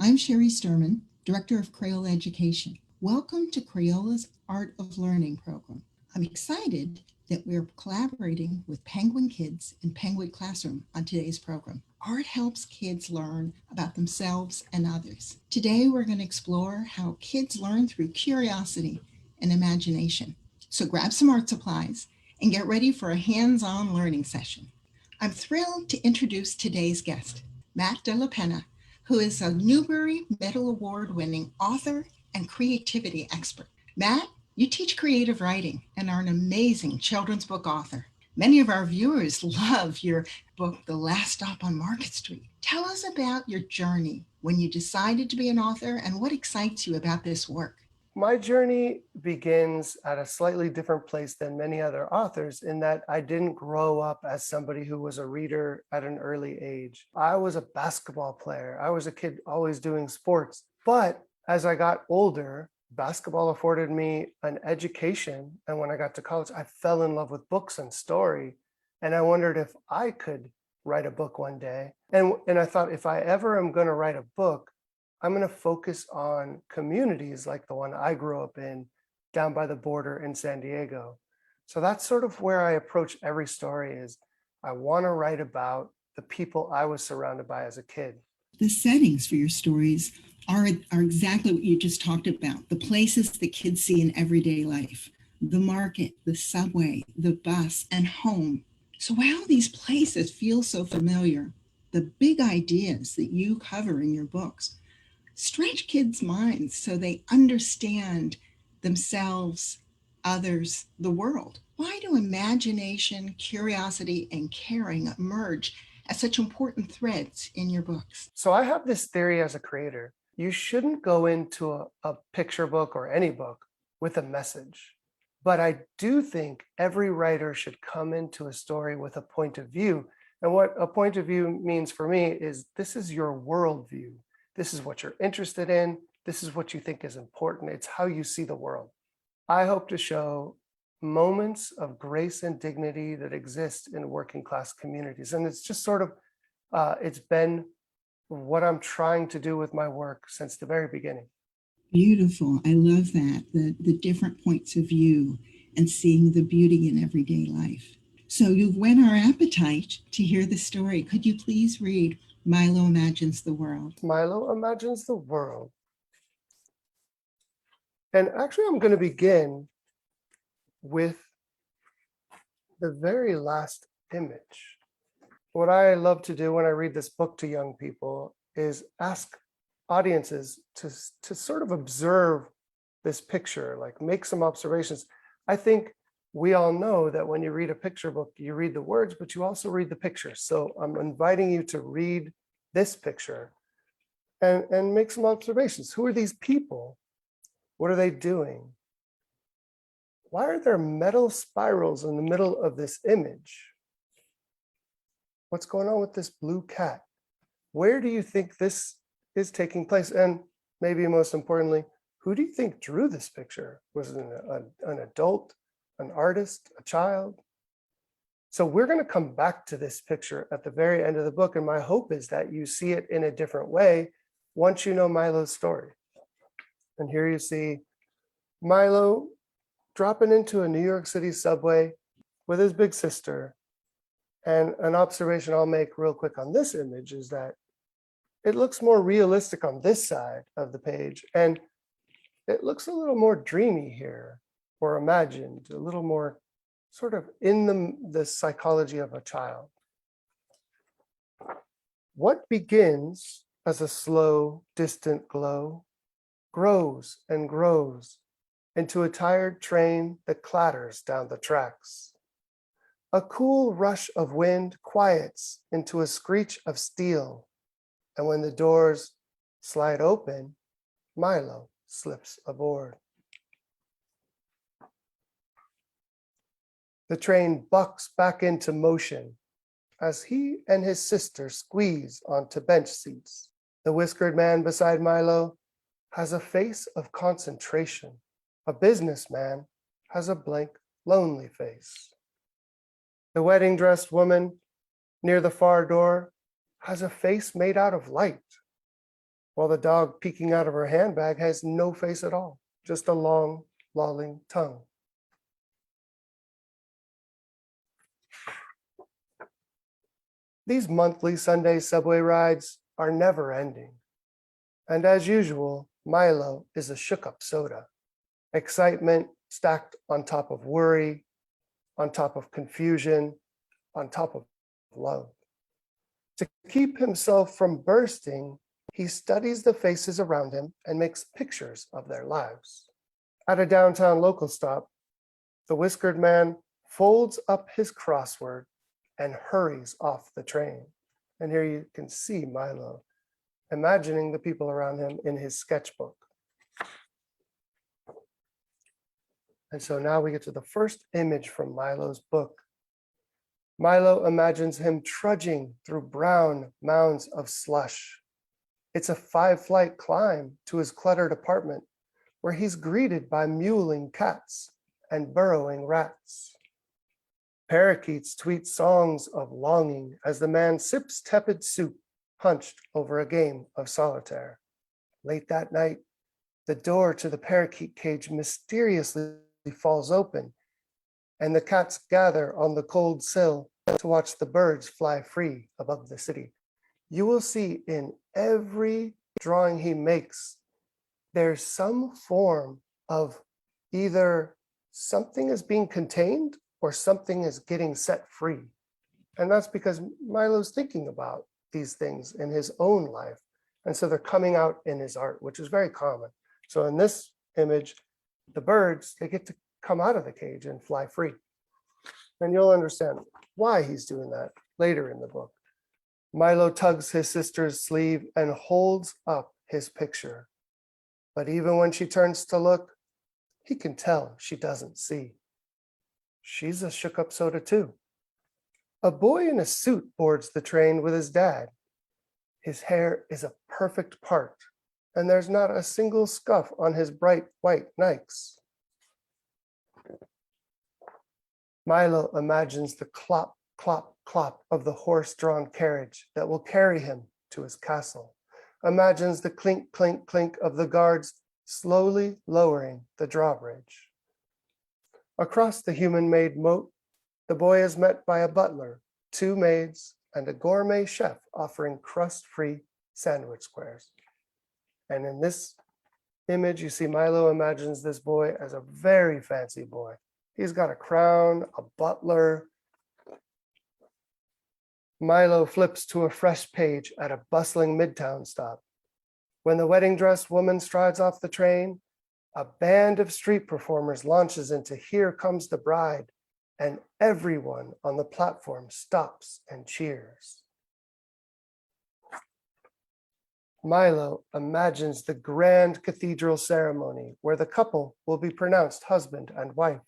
I'm Sherry Sturman, Director of Crayola Education. Welcome to Crayola's Art of Learning program. I'm excited that we're collaborating with Penguin Kids and Penguin Classroom on today's program. Art helps kids learn about themselves and others. Today we're going to explore how kids learn through curiosity and imagination. So grab some art supplies and get ready for a hands-on learning session. I'm thrilled to introduce today's guest, MattDeLaPena, who is a Newbery Medal Award-winning author and creativity expert. Matt, you teach creative writing and are an amazing children's book author. Many of our viewers love your book, The Last Stop on Market Street. Tell us about your journey when you decided to be an author and what excites you about this work. My journey begins at a slightly different place than many other authors in that I didn't grow up as somebody who was a reader at an early age. I was a basketball player. I was a kid always doing sports. But as I got older, basketball afforded me an education. And when I got to college, I fell in love with books and story. And I wondered if I could write a book one day. And I thought, if I ever am going to write a book, I'm going to focus on communities like the one I grew up in down by the border in San Diego. So that's sort of where I approach every story is I want to write about the people I was surrounded by as a kid. The settings for your stories are exactly what you just talked about, the places that kids see in everyday life, the market, the subway, the bus, and home. So while these places feel so familiar, the big ideas that you cover in your books stretch kids' minds so they understand themselves, others, the world. Why do imagination, curiosity, and caring emerge as such important threads in your books? So I have this theory as a creator. You shouldn't go into a picture book or any book with a message. But I do think every writer should come into a story with a point of view. And what a point of view means for me is this is your worldview. This is what you're interested in. This is what you think is important. It's how you see the world. I hope to show moments of grace and dignity that exist in working class communities. And it's just sort of, it's been what I'm trying to do with my work since the very beginning. Beautiful. I love that, the different points of view and seeing the beauty in everyday life. So you've whet our appetite to hear the story. Could you please read Milo Imagines the World? Milo imagines the world. And actually, I'm going to begin with the very last image. What I love to do when I read this book to young people is ask audiences to sort of observe this picture, like make some observations. I think we all know that when you read a picture book, you read the words, but you also read the picture. So I'm inviting you to read this picture and make some observations. Who are these people? What are they doing? Why are there metal spirals in the middle of this image? What's going on with this blue cat? Where do you think this is taking place? And maybe most importantly, who do you think drew this picture? Was it an adult, an artist, a child? So we're going to come back to this picture at the very end of the book. And my hope is that you see it in a different way once you know Milo's story. And here you see Milo dropping into a New York City subway with his big sister. And an observation I'll make real quick on this image is that it looks more realistic on this side of the page. And it looks a little more dreamy here, or imagined, a little more sort of in the psychology of a child. What begins as a slow, distant glow grows and grows into a tired train that clatters down the tracks. A cool rush of wind quiets into a screech of steel, and when the doors slide open, Milo slips aboard. The train bucks back into motion as he and his sister squeeze onto bench seats. The whiskered man beside Milo has a face of concentration. A businessman has a blank, lonely face. The wedding-dressed woman near the far door has a face made out of light, while the dog peeking out of her handbag has no face at all, just a long, lolling tongue. These monthly Sunday subway rides are never ending. And as usual, Milo is a shook-up soda. Excitement stacked on top of worry, on top of confusion, on top of love. To keep himself from bursting, he studies the faces around him and makes pictures of their lives. At a downtown local stop, the whiskered man folds up his crossword and hurries off the train. And here you can see Milo imagining the people around him in his sketchbook. And so now we get to the first image from Milo's book. Milo imagines him trudging through brown mounds of slush. It's a 5-flight climb to his cluttered apartment, where he's greeted by mewling cats and burrowing rats. Parakeets tweet songs of longing as the man sips tepid soup hunched over a game of solitaire. Late that night, the door to the parakeet cage mysteriously falls open, and the cats gather on the cold sill to watch the birds fly free above the city. You will see in every drawing he makes, there's some form of either something is being contained or something is getting set free. And that's because Milo's thinking about these things in his own life. And so they're coming out in his art, which is very common. So in this image, the birds, they get to come out of the cage and fly free. And you'll understand why he's doing that later in the book. Milo tugs his sister's sleeve and holds up his picture. But even when she turns to look, he can tell she doesn't see. She's a shook-up soda too. A boy in a suit boards the train with his dad. His hair is a perfect part, and there's not a single scuff on his bright white Nikes. Milo imagines the clop, clop, clop of the horse-drawn carriage that will carry him to his castle. Imagines the clink, clink, clink of the guards slowly lowering the drawbridge. Across the human-made moat, the boy is met by a butler, 2 maids, and a gourmet chef offering crust-free sandwich squares. And in this image, you see Milo imagines this boy as a very fancy boy. He's got a crown, a butler. Milo flips to a fresh page at a bustling Midtown stop. When the wedding dress woman strides off the train, a band of street performers launches into Here Comes the Bride, and everyone on the platform stops and cheers. Milo imagines the grand cathedral ceremony where the couple will be pronounced husband and wife.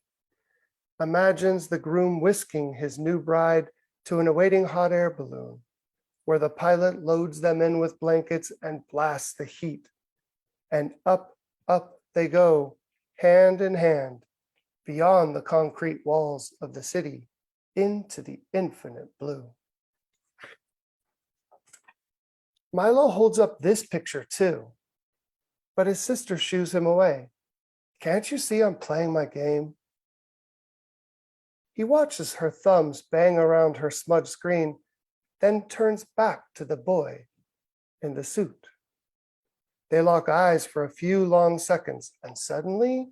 Imagines the groom whisking his new bride to an awaiting hot air balloon, where the pilot loads them in with blankets and blasts the heat. And up, up they go, hand in hand, beyond the concrete walls of the city, into the infinite blue. Milo holds up this picture too, but his sister shoos him away. Can't you see I'm playing my game? He watches her thumbs bang around her smudged screen, then turns back to the boy in the suit. They lock eyes for a few long seconds, and suddenly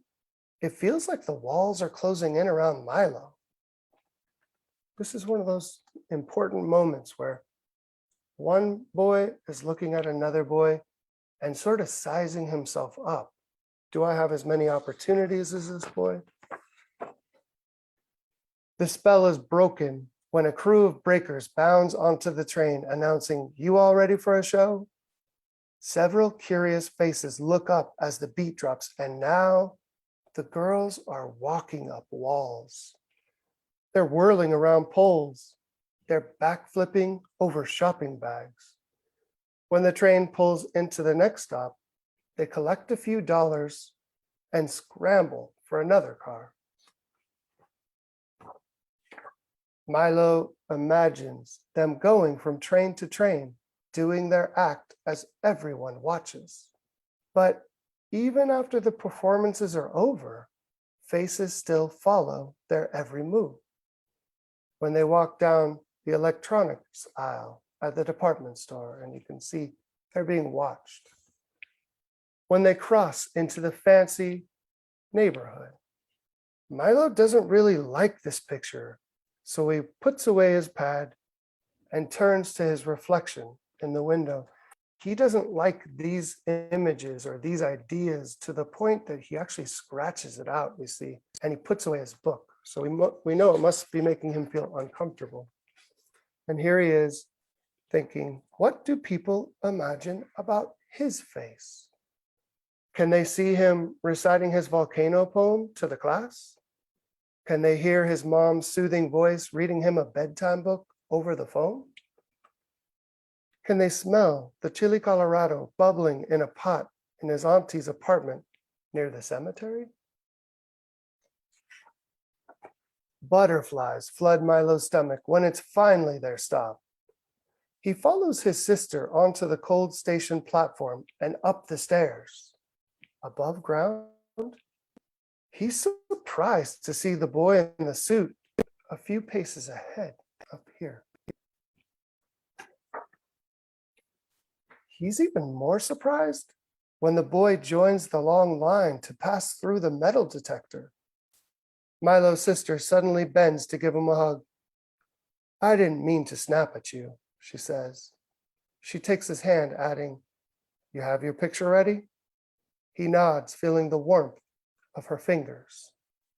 it feels like the walls are closing in around Milo. This is one of those important moments where one boy is looking at another boy and sort of sizing himself up. Do I have as many opportunities as this boy? The spell is broken when a crew of breakers bounds onto the train announcing, "You all ready for a show?" Several curious faces look up as the beat drops, and now the girls are walking up walls. They're whirling around poles. They're backflipping over shopping bags. When the train pulls into the next stop, they collect a few dollars and scramble for another car. Milo imagines them going from train to train, doing their act as everyone watches. But even after the performances are over, faces still follow their every move. When they walk down the electronics aisle at the department store, and you can see they're being watched. When they cross into the fancy neighborhood, Milo doesn't really like this picture, so he puts away his pad and turns to his reflection in the window. He doesn't like these images or these ideas to the point that he actually scratches it out, you see, and he puts away his book. So we know it must be making him feel uncomfortable. And here he is thinking, what do people imagine about his face? Can they see him reciting his volcano poem to the class? Can they hear his mom's soothing voice reading him a bedtime book over the phone? Can they smell the chili Colorado bubbling in a pot in his auntie's apartment near the cemetery? Butterflies flood Milo's stomach when it's finally their stop. He follows his sister onto the cold station platform and up the stairs. Above ground, he's surprised to see the boy in the suit a few paces ahead up here. He's even more surprised when the boy joins the long line to pass through the metal detector. Milo's sister suddenly bends to give him a hug. I didn't mean to snap at you, she says. She takes his hand, adding, you have your picture ready? He nods, feeling the warmth of her fingers.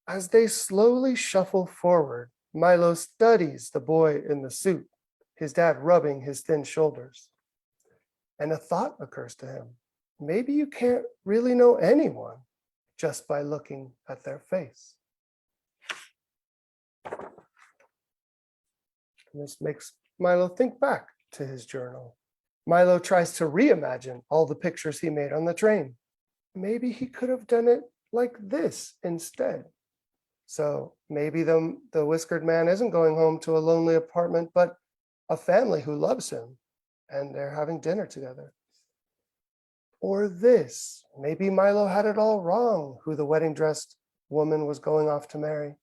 As they slowly shuffle forward, Milo studies the boy in the suit, his dad rubbing his thin shoulders. And a thought occurs to him. Maybe you can't really know anyone just by looking at their face. And this makes Milo think back to his journal. Milo tries to reimagine all the pictures he made on the train. Maybe he could have done it like this instead. So maybe the whiskered man isn't going home to a lonely apartment, but a family who loves him, and they're having dinner together. Or this, maybe Milo had it all wrong, who the wedding-dressed woman was going off to marry.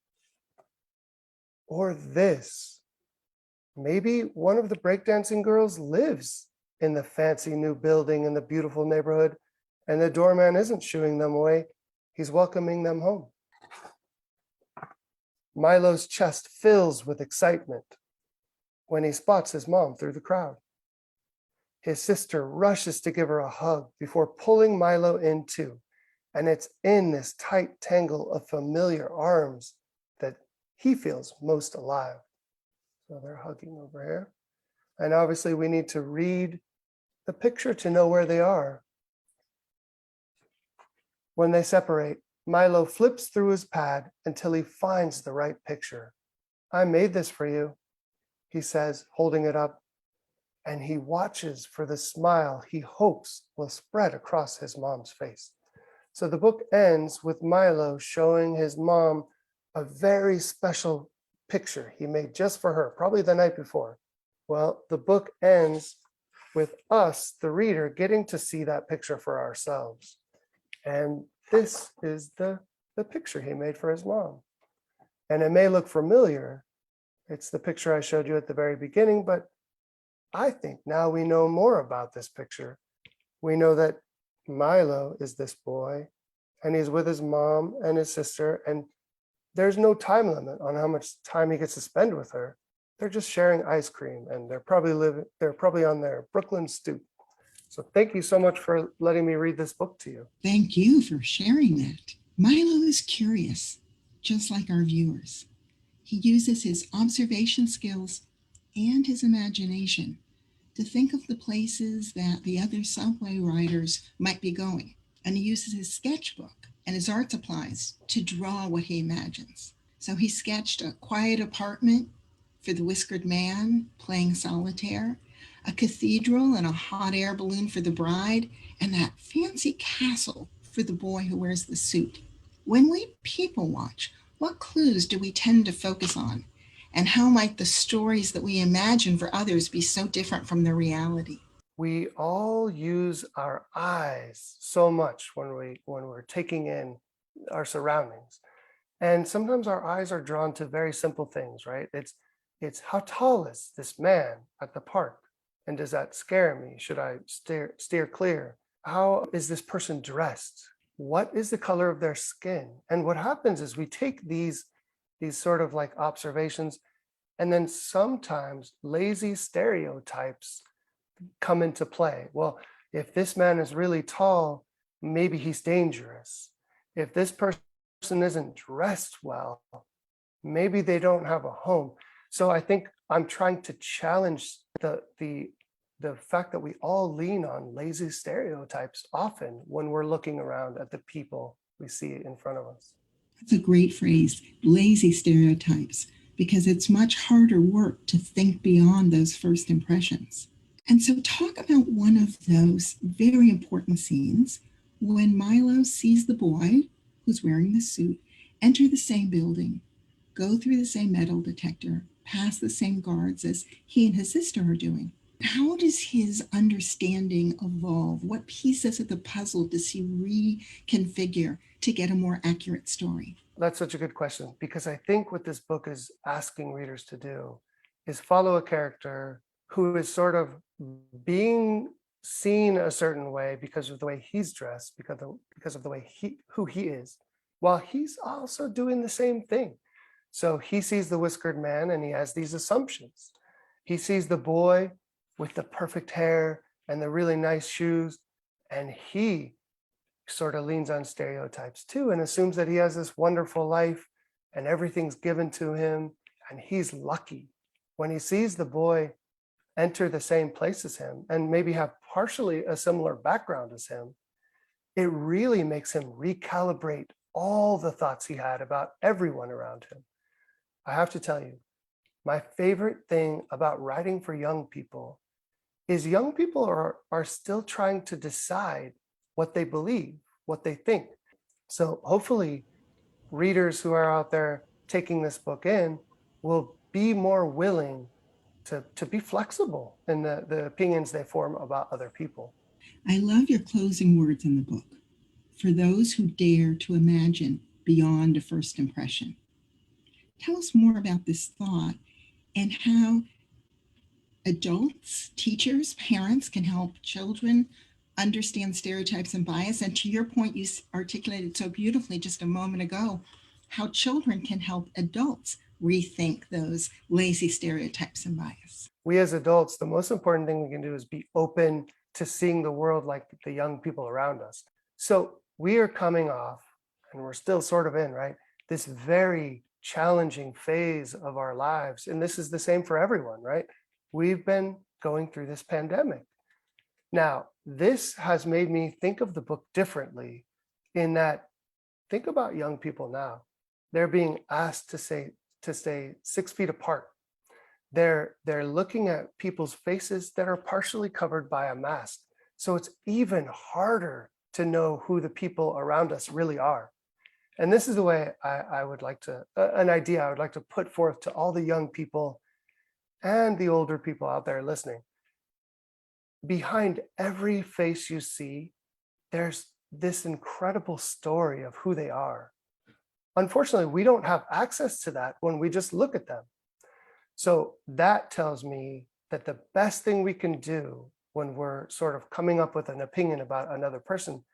Or this, maybe one of the breakdancing girls lives in the fancy new building in the beautiful neighborhood, and the doorman isn't shooing them away, he's welcoming them home. Milo's chest fills with excitement when he spots his mom through the crowd. His sister rushes to give her a hug before pulling Milo in too, and it's in this tight tangle of familiar arms that he feels most alive. So they're hugging over here. And obviously we need to read the picture to know where they are. When they separate, Milo flips through his pad until he finds the right picture. I made this for you, he says, holding it up, and he watches for the smile he hopes will spread across his mom's face. So the book ends with Milo showing his mom a very special picture he made just for her, probably the night before. Well, the book ends with us, the reader, getting to see that picture for ourselves. And this is the picture he made for his mom. And it may look familiar. It's the picture I showed you at the very beginning, but I think now we know more about this picture. We know that Milo is this boy, and he's with his mom and his sister, and there's no time limit on how much time he gets to spend with her. They're just sharing ice cream, and they're probably on their Brooklyn stoop. So thank you so much for letting me read this book to you. Thank you for sharing that. Milo is curious, just like our viewers. He uses his observation skills and his imagination to think of the places that the other subway riders might be going. And he uses his sketchbook and his art supplies to draw what he imagines. So he sketched a quiet apartment for the whiskered man playing solitaire, a cathedral and a hot air balloon for the bride, and that fancy castle for the boy who wears the suit. When we people watch, what clues do we tend to focus on? And how might the stories that we imagine for others be so different from the reality? We all use our eyes so much when we're taking in our surroundings. And sometimes our eyes are drawn to very simple things, right? It's how tall is this man at the park? And does that scare me? Should I steer clear? How is this person dressed? What is the color of their skin? And what happens is we take these sort of like observations, and then sometimes lazy stereotypes come into play. Well, if this man is really tall, maybe he's dangerous. If this person isn't dressed well, maybe they don't have a home. So I think I'm trying to challenge the fact that we all lean on lazy stereotypes often when we're looking around at the people we see in front of us. That's a great phrase, lazy stereotypes, because it's much harder work to think beyond those first impressions. And so, talk about one of those very important scenes when Milo sees the boy who's wearing the suit enter the same building, go through the same metal detector, pass the same guards as he and his sister are doing. How does his understanding evolve? What pieces of the puzzle does he reconfigure to get a more accurate story? That's such a good question, because I think what this book is asking readers to do is follow a character who is sort of being seen a certain way because of the way he's dressed, because of the way who he is, while he's also doing the same thing. So he sees the whiskered man and he has these assumptions. He sees the boy with the perfect hair and the really nice shoes, and he sort of leans on stereotypes too and assumes that he has this wonderful life and everything's given to him and he's lucky. When he sees the boy enter the same place as him and maybe have partially a similar background as him, it really makes him recalibrate all the thoughts he had about everyone around him. I have to tell you, my favorite thing about writing for young people is young people are still trying to decide what they believe, what they think. So hopefully readers who are out there taking this book in will be more willing to be flexible in the opinions they form about other people. I love your closing words in the book. For those who dare to imagine beyond a first impression. Tell us more about this thought and how adults, teachers, parents can help children understand stereotypes and bias. And to your point, you articulated so beautifully just a moment ago how children can help adults rethink those lazy stereotypes and bias. We as adults, the most important thing we can do is be open to seeing the world like the young people around us. So we are coming off, and we're still sort of in, right, this very challenging phase of our lives. And this is the same for everyone, right? We've been going through this pandemic. Now, this has made me think of the book differently in that, think about young people now. They're being asked to stay 6 feet apart. They're looking at people's faces that are partially covered by a mask. So it's even harder to know who the people around us really are. And this is the way I would like to, an idea I would like to put forth to all the young people and the older people out there listening. Behind every face you see, there's this incredible story of who they are. Unfortunately, we don't have access to that when we just look at them. So that tells me that the best thing we can do when we're sort of coming up with an opinion about another person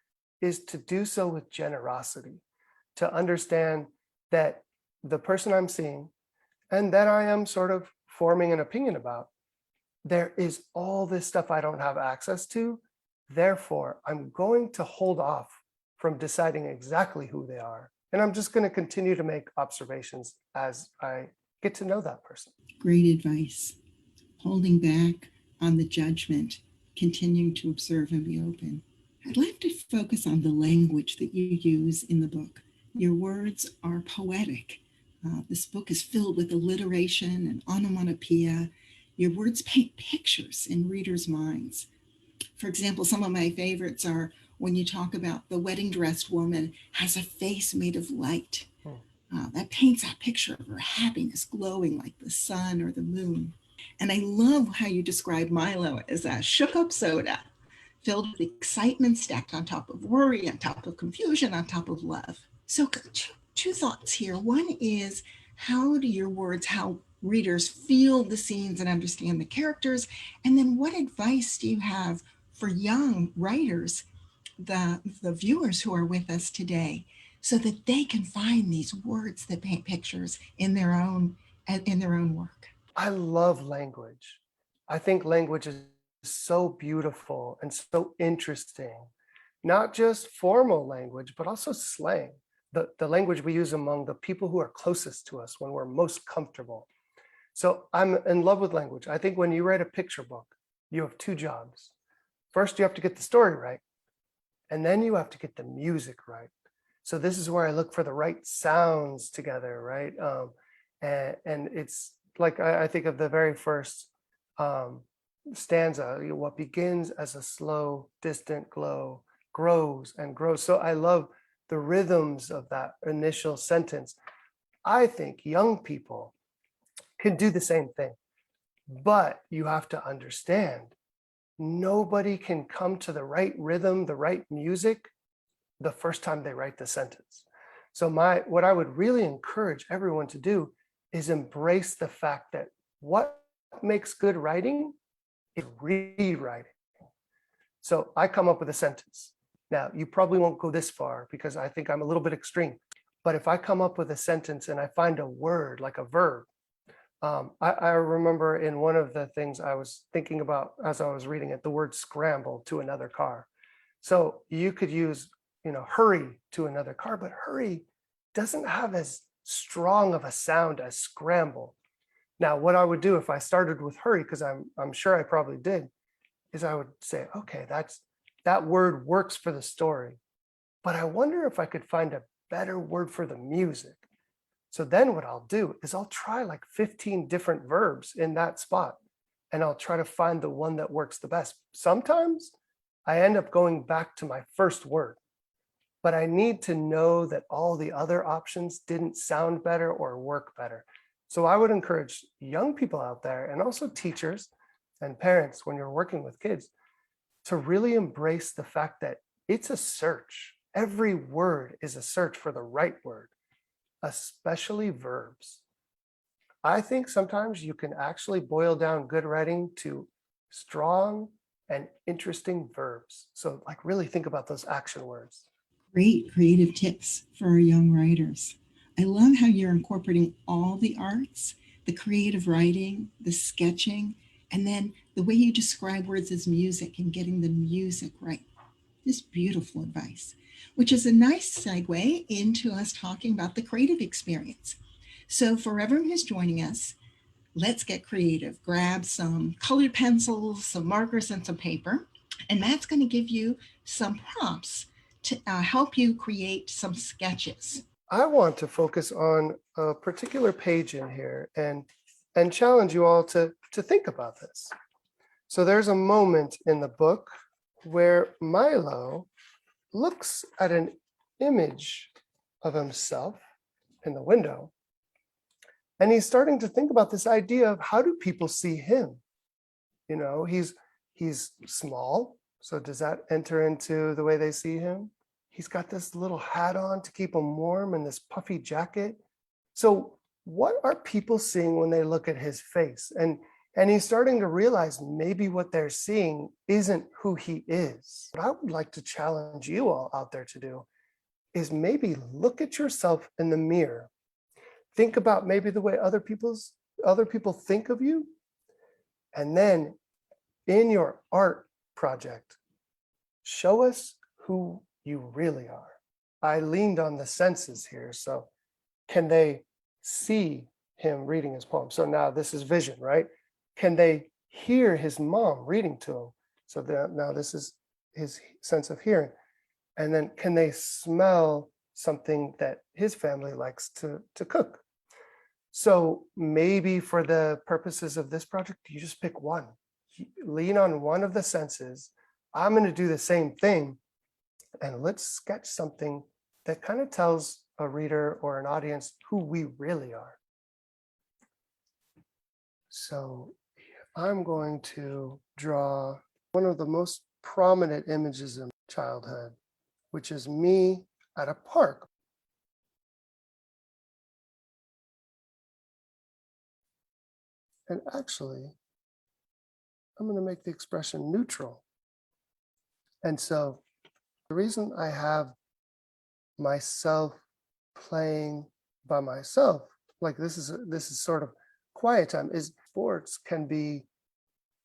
is to do so with generosity, to understand that the person I'm seeing and that I am sort of forming an opinion about, there is all this stuff I don't have access to. Therefore, I'm going to hold off from deciding exactly who they are. And I'm just going to continue to make observations as I get to know that person. Great advice. Holding back on the judgment, continuing to observe and be open. I'd like to focus on the language that you use in the book. Your words are poetic. This book is filled with alliteration and onomatopoeia. Your words paint pictures in readers' minds. For example, some of my favorites are when you talk about the wedding dressed woman has a face made of light. That paints a picture of her happiness glowing like the sun or the moon. And I love how you describe Milo as a shook up soda, filled with excitement stacked on top of worry, on top of confusion, on top of love. So, two thoughts here. One is, how do your words help readers feel the scenes and understand the characters? And then, what advice do you have for young writers, the viewers who are with us today, so that they can find these words that paint pictures in their own work? I love language. I think language is so beautiful and so interesting, not just formal language, but also slang, the language we use among the people who are closest to us when we're most comfortable. So I'm in love with language. I think when you write a picture book, you have two jobs. First, you have to get the story right, and then you have to get the music right. So this is where I look for the right sounds together, right? And it's like I think of the very first stanza, what begins as a slow, distant glow grows and grows. So I love the rhythms of that initial sentence. I think young people can do the same thing, but you have to understand nobody can come to the right rhythm, the right music the first time they write the sentence. So what I would really encourage everyone to do is embrace the fact that what makes good writing is rewriting. So I come up with a sentence. Now, you probably won't go this far because I think I'm a little bit extreme. But if I come up with a sentence and I find a word like a verb, I remember in one of the things I was thinking about as I was reading it, the word scramble to another car. So you could use, hurry to another car, but hurry doesn't have as strong of a sound as scramble. Now, what I would do if I started with hurry, because I'm sure I probably did, is I would say, okay, that word works for the story, but I wonder if I could find a better word for the music. So then what I'll do is I'll try like 15 different verbs in that spot, and I'll try to find the one that works the best. Sometimes I end up going back to my first word, but I need to know that all the other options didn't sound better or work better. So I would encourage young people out there, and also teachers and parents when you're working with kids, to really embrace the fact that it's a search. Every word is a search for the right word, especially verbs. I think sometimes you can actually boil down good writing to strong and interesting verbs. So like really think about those action words. Great creative tips for our young writers. I love how you're incorporating all the arts, the creative writing, the sketching, and then the way you describe words as music and getting the music right. This beautiful advice, which is a nice segue into us talking about the creative experience. So, for everyone who's joining us, let's get creative. Grab some colored pencils, some markers, and some paper. And Matt's going to give you some prompts to help you create some sketches. I want to focus on a particular page in here and challenge you all to think about this. So there's a moment in the book where Milo looks at an image of himself in the window, and he's starting to think about this idea of how do people see him? He's small, so does that enter into the way they see him? He's got this little hat on to keep him warm and this puffy jacket. So what are people seeing when they look at his face? And he's starting to realize maybe what they're seeing isn't who he is. What I would like to challenge you all out there to do is maybe look at yourself in the mirror. Think about maybe the way other people think of you. And then in your art project, show us who you really are. I leaned on the senses here. So can they see him reading his poem? So now this is vision, right? Can they hear his mom reading to him? So now this is his sense of hearing. And then can they smell something that his family likes to cook? So maybe for the purposes of this project, you just pick one. Lean on one of the senses. I'm going to do the same thing. And let's sketch something that kind of tells a reader or an audience who we really are. So I'm going to draw one of the most prominent images in childhood, which is me at a park. And actually, I'm going to make the expression neutral. And so the reason I have myself playing by myself, like this is sort of quiet time, is sports can be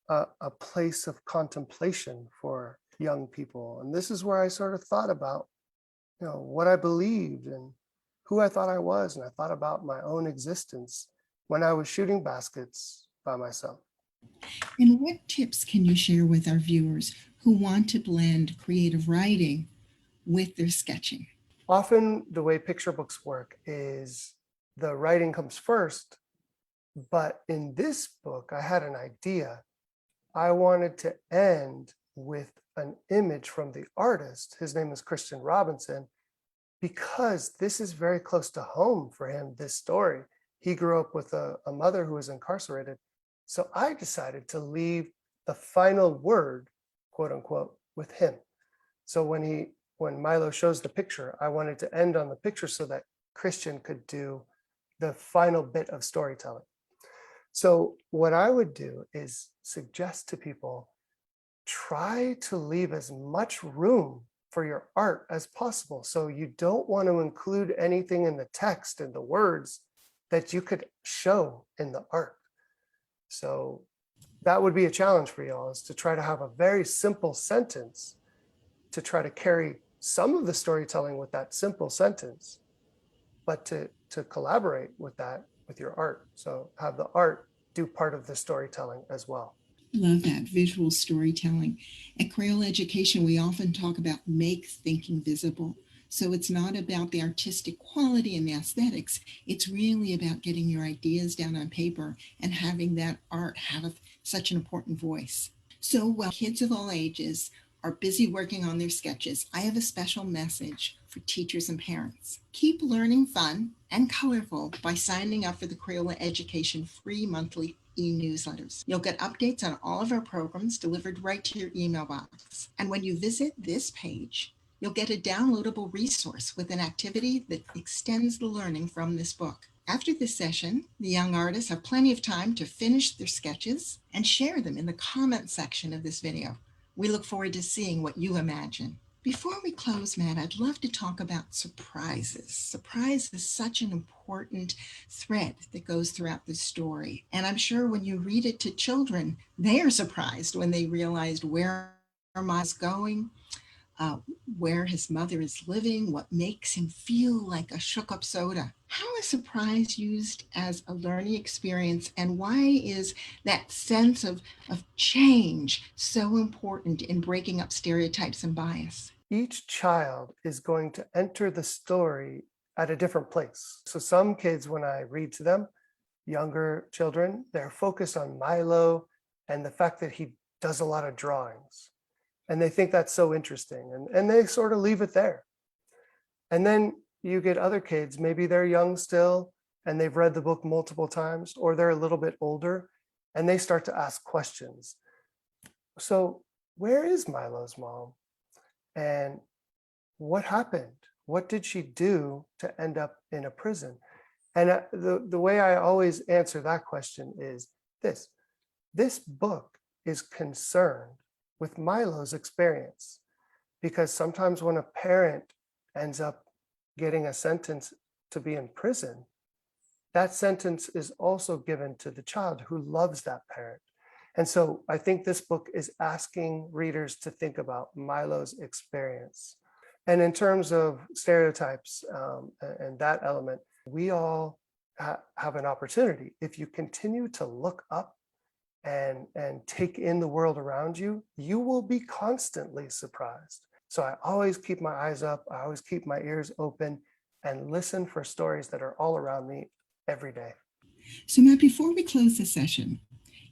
a place of contemplation for young people. And this is where I sort of thought about, what I believed and who I thought I was. And I thought about my own existence when I was shooting baskets by myself. And what tips can you share with our viewers who want to blend creative writing with their sketching? Often the way picture books work is the writing comes first, but in this book, I had an idea. I wanted to end with an image from the artist. His name is Christian Robinson, because this is very close to home for him, this story. He grew up with a mother who was incarcerated. So I decided to leave the final word, quote unquote, with him. So when Milo shows the picture, I wanted to end on the picture so that Christian could do the final bit of storytelling. So what I would do is suggest to people, try to leave as much room for your art as possible. So you don't want to include anything in the text and the words that you could show in the art. So that would be a challenge for y'all, is to try to have a very simple sentence to try to carry some of the storytelling with that simple sentence, but to collaborate with that with your art. So have the art do part of the storytelling as well. Love that visual storytelling. At Crayola Education, we often talk about make thinking visible. So it's not about the artistic quality and the aesthetics. It's really about getting your ideas down on paper and having that art have such an important voice. So while kids of all ages are busy working on their sketches, I have a special message for teachers and parents. Keep learning fun and colorful by signing up for the Crayola Education free monthly e-newsletters. You'll get updates on all of our programs delivered right to your email box. And when you visit this page, you'll get a downloadable resource with an activity that extends the learning from this book. After this session, the young artists have plenty of time to finish their sketches and share them in the comment section of this video. We look forward to seeing what you imagine. Before we close, Matt, I'd love to talk about surprises. Surprise is such an important thread that goes throughout the story. And I'm sure when you read it to children, they are surprised when they realized where Miles going, uh, where his mother is living, what makes him feel like a shook up soda. How is surprise used as a learning experience, and why is that sense of change so important in breaking up stereotypes and bias? Each child is going to enter the story at a different place. So some kids, when I read to them, younger children, they're focused on Milo and the fact that he does a lot of drawings. And they think that's so interesting. And they sort of leave it there. And then you get other kids, maybe they're young still and they've read the book multiple times, or they're a little bit older and they start to ask questions. So where is Milo's mom? And what happened? What did she do to end up in a prison? And the way I always answer that question is this. This book is concerned with Milo's experience, because sometimes when a parent ends up getting a sentence to be in prison, that sentence is also given to the child who loves that parent. And so I think this book is asking readers to think about Milo's experience. And in terms of stereotypes and that element, we all have an opportunity. If you continue to look up and take in the world around you, you will be constantly surprised. So I always keep my eyes up. I always keep my ears open and listen for stories that are all around me every day. So, Matt, before we close the session,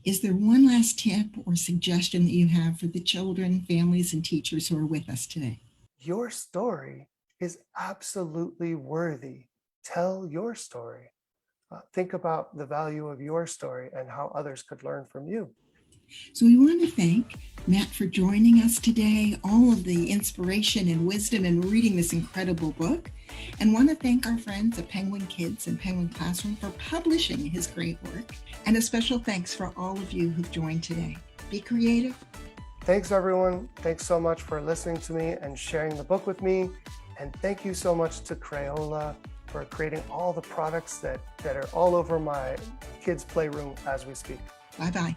is there one last tip or suggestion that you have for the children, families, and teachers who are with us today? Your story is absolutely worthy. Tell your story. Think about the value of your story and how others could learn from you. So we want to thank Matt for joining us today, all of the inspiration and wisdom in reading this incredible book, and want to thank our friends at Penguin Kids and Penguin Classroom for publishing his great work, and a special thanks for all of you who've joined today. Be creative. Thanks, everyone. Thanks so much for listening to me and sharing the book with me. And thank you so much to Crayola for creating all the products that are all over my kids' playroom as we speak. Bye-bye.